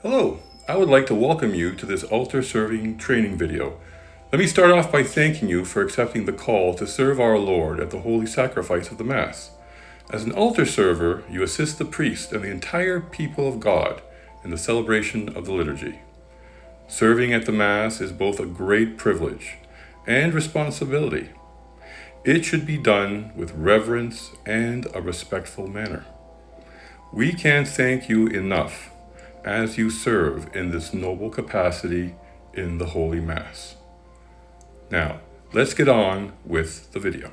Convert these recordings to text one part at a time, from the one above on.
Hello, I would like to welcome you to this altar serving training video. Let me start off by thanking you for accepting the call to serve our Lord at the holy sacrifice of the Mass. As an altar server, you assist the priest and the entire people of God in the celebration of the liturgy. Serving at the Mass is both a great privilege and responsibility. It should be done with reverence and a respectful manner. We can't thank you enough as you serve in this noble capacity in the Holy Mass. Now, let's get on with the video.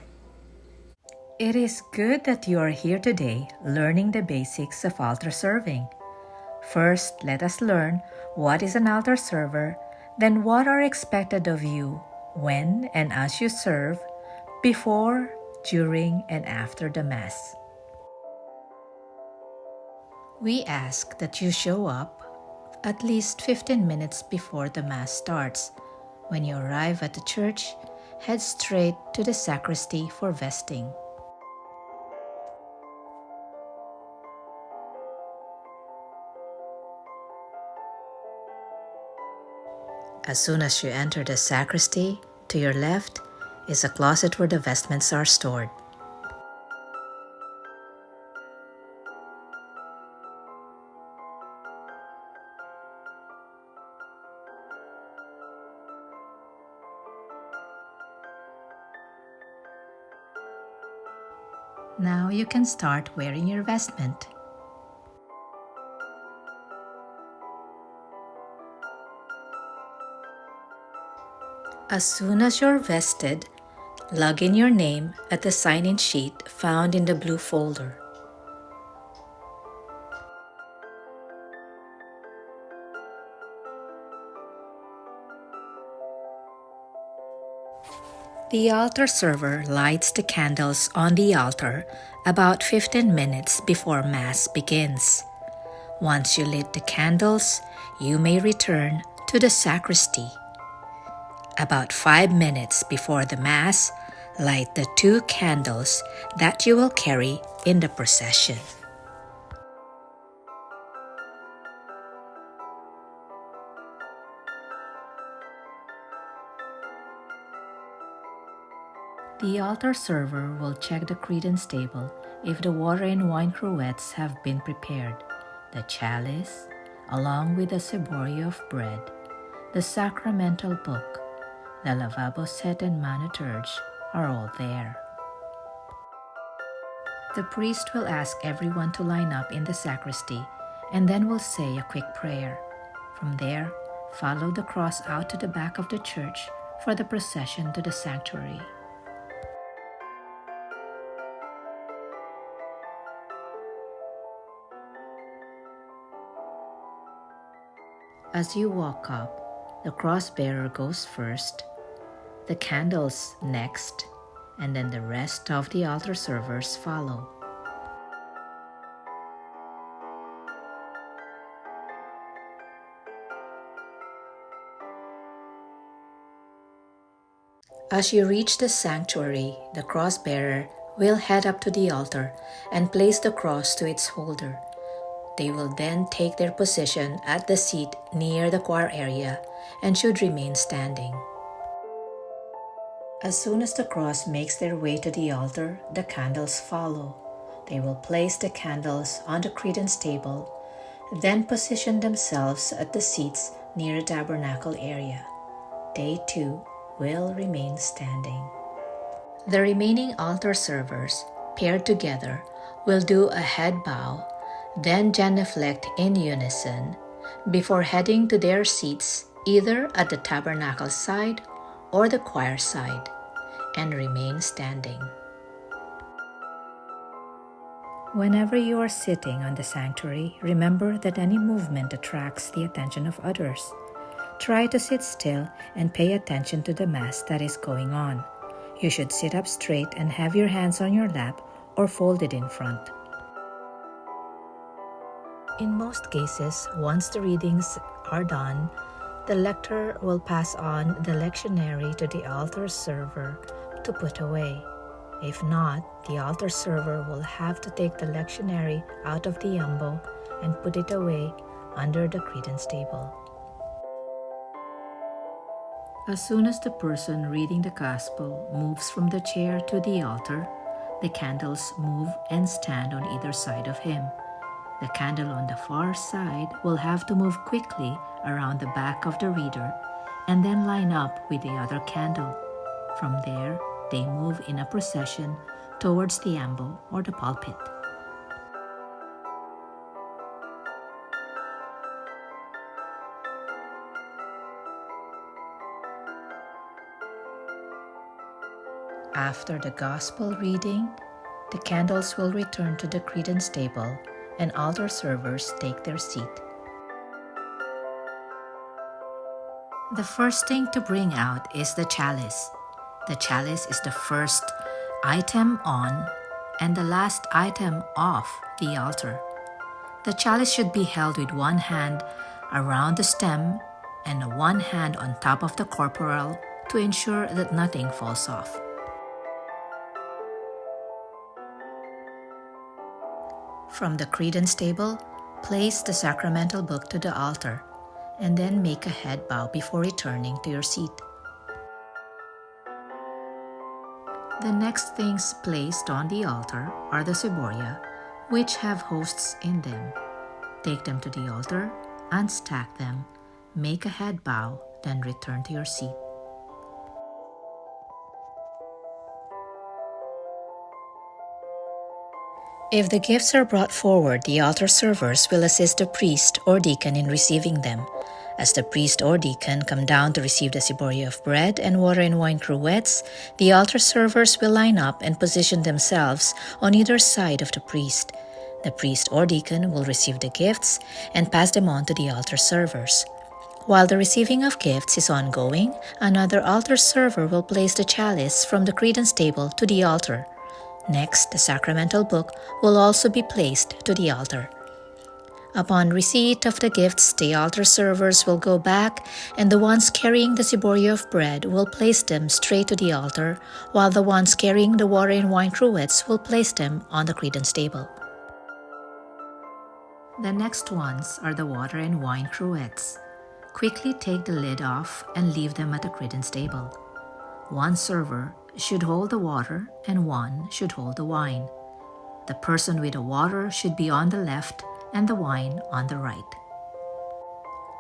It is good that you are here today learning the basics of altar serving. First, let us learn what is an altar server, then what are expected of you when and as you serve, before, during, and after the Mass. We ask that you show up at least 15 minutes before the Mass starts. When you arrive at the church, head straight to the sacristy for vesting. As soon as you enter the sacristy, to your left is a closet where the vestments are stored. Now you can start wearing your vestment. As soon as you're vested, log in your name at the sign-in sheet found in the blue folder. The altar server lights the candles on the altar about 15 minutes before Mass begins. Once you lit the candles, you may return to the sacristy. About 5 minutes before the Mass, light the 2 candles that you will carry in the procession. The altar server will check the credence table if the water and wine cruets have been prepared, the chalice, along with the ciborium of bread, the sacramental book, the lavabo set and manuterge are all there. The priest will ask everyone to line up in the sacristy and then will say a quick prayer. From there, follow the cross out to the back of the church for the procession to the sanctuary. As you walk up, the cross bearer goes first, the candles next, and then the rest of the altar servers follow. As you reach the sanctuary, the cross bearer will head up to the altar and place the cross to its holder. They will then take their position at the seat near the choir area and should remain standing. As soon as the cross makes their way to the altar, the candles follow. They will place the candles on the credence table, then position themselves at the seats near the tabernacle area. They too will remain standing. The remaining altar servers, paired together, will do a head bow, then genuflect in unison before heading to their seats either at the tabernacle side or the choir side, and remain standing. Whenever you are sitting on the sanctuary, remember that any movement attracts the attention of others. Try to sit still and pay attention to the Mass that is going on. You should sit up straight and have your hands on your lap or folded in front. In most cases, once the readings are done, the lector will pass on the lectionary to the altar server to put away. If not, the altar server will have to take the lectionary out of the yambo and put it away under the credence table. As soon as the person reading the Gospel moves from the chair to the altar, the candles move and stand on either side of him. The candle on the far side will have to move quickly around the back of the reader and then line up with the other candle. From there, they move in a procession towards the ambo or the pulpit. After the Gospel reading, the candles will return to the credence table and altar servers take their seat. The first thing to bring out is the chalice. The chalice is the first item on and the last item off the altar. The chalice should be held with one hand around the stem and one hand on top of the corporal to ensure that nothing falls off. From the credence table, place the sacramental book to the altar and then make a head bow before returning to your seat. The next things placed on the altar are the ciboria, which have hosts in them. Take them to the altar, unstack them, make a head bow, then return to your seat. If the gifts are brought forward, the altar servers will assist the priest or deacon in receiving them. As the priest or deacon come down to receive the ciboria of bread and water and wine cruets, the altar servers will line up and position themselves on either side of the priest. The priest or deacon will receive the gifts and pass them on to the altar servers. While the receiving of gifts is ongoing, another altar server will place the chalice from the credence table to the altar. Next, the sacramental book will also be placed to the altar. Upon receipt of the gifts, the altar servers will go back, and the ones carrying the ciboria of bread will place them straight to the altar, while the ones carrying the water and wine cruets will place them on the credence table. The next ones are the water and wine cruets. Quickly take the lid off and leave them at the credence table. One server should hold the water and one should hold the wine. The person with the water should be on the left and the wine on the right.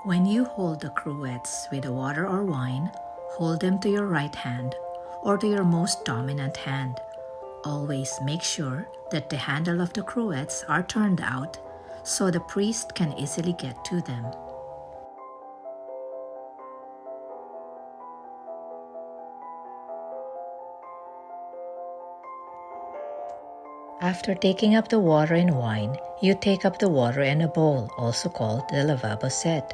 When you hold the cruets with the water or wine, hold them to your right hand or to your most dominant hand. Always make sure that the handle of the cruets are turned out so the priest can easily get to them. After taking up the water and wine, you take up the water in a bowl, also called the lavabo set.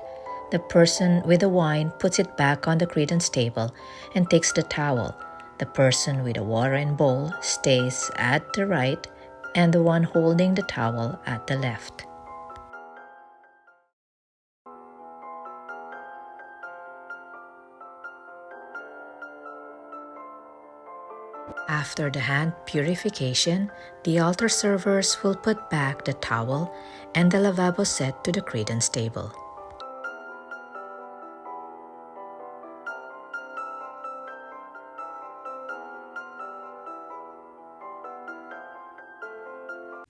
The person with the wine puts it back on the credence table and takes the towel. The person with the water and bowl stays at the right and the one holding the towel at the left. After the hand purification, the altar servers will put back the towel and the lavabo set to the credence table.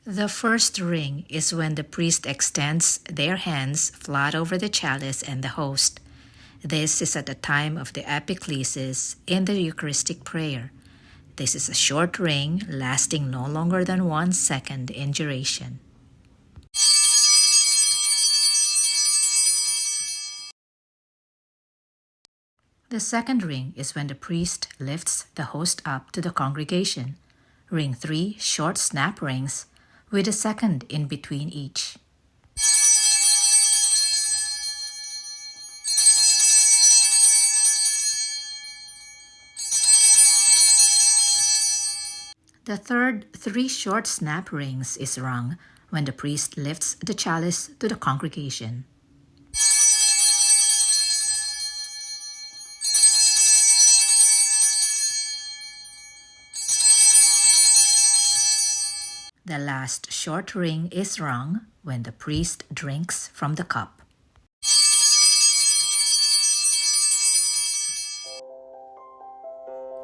The first ring is when the priest extends their hands flat over the chalice and the host. This is at the time of the epiclesis in the Eucharistic prayer. This is a short ring lasting no longer than 1 second in duration. The second ring is when the priest lifts the host up to the congregation. Ring 3 short snap rings with a second in between each. The third 3 short snap rings is rung when the priest lifts the chalice to the congregation. The last short ring is rung when the priest drinks from the cup.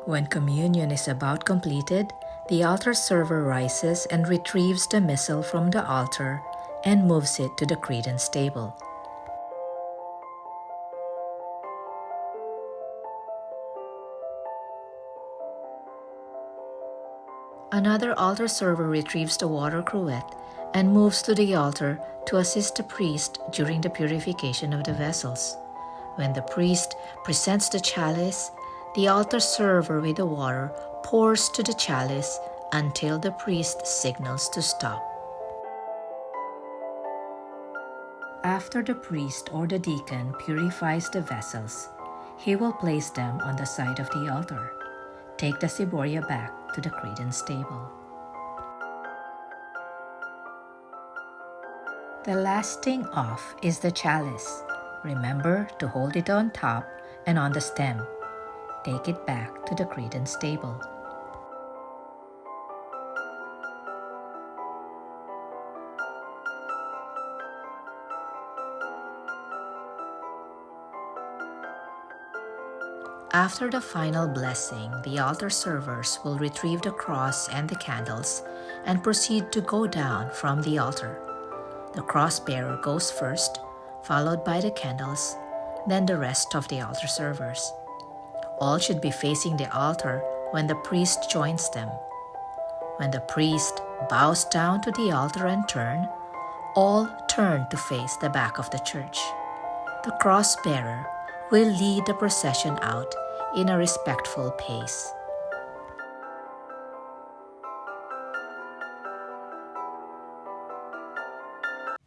When communion is about completed, the altar server rises and retrieves the missal from the altar and moves it to the credence table. Another altar server retrieves the water cruet and moves to the altar to assist the priest during the purification of the vessels. When the priest presents the chalice, the altar server with the water pours to the chalice until the priest signals to stop. After the priest or the deacon purifies the vessels, he will place them on the side of the altar. Take the ciboria back to the credence table. The last thing off is the chalice. Remember to hold it on top and on the stem. Take it back to the credence table. After the final blessing, the altar servers will retrieve the cross and the candles and proceed to go down from the altar. The cross bearer goes first, followed by the candles, then the rest of the altar servers. All should be facing the altar when the priest joins them. When the priest bows down to the altar and turn, all turn to face the back of the church. The cross bearer will lead the procession out in a respectful pace.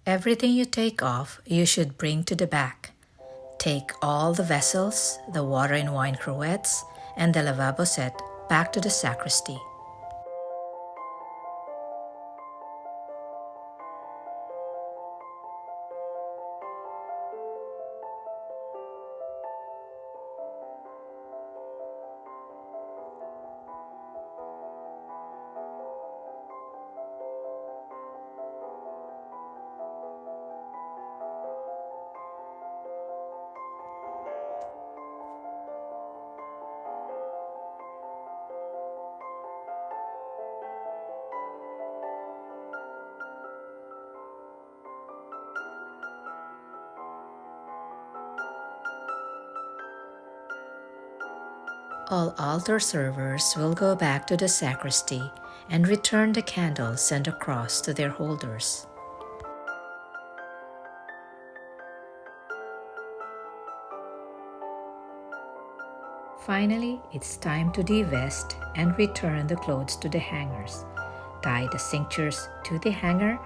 Everything you take off, you should bring to the back. Take all the vessels, the water and wine cruets, and the lavabo set back to the sacristy. All altar servers will go back to the sacristy and return the candles and the cross to their holders. Finally, it's time to divest and return the clothes to the hangers. Tie the cinctures to the hanger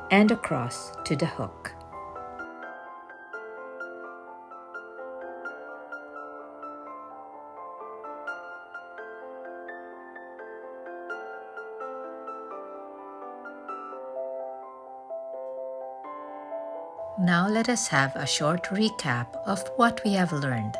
and the cross to the hook. Now let us have a short recap of what we have learned.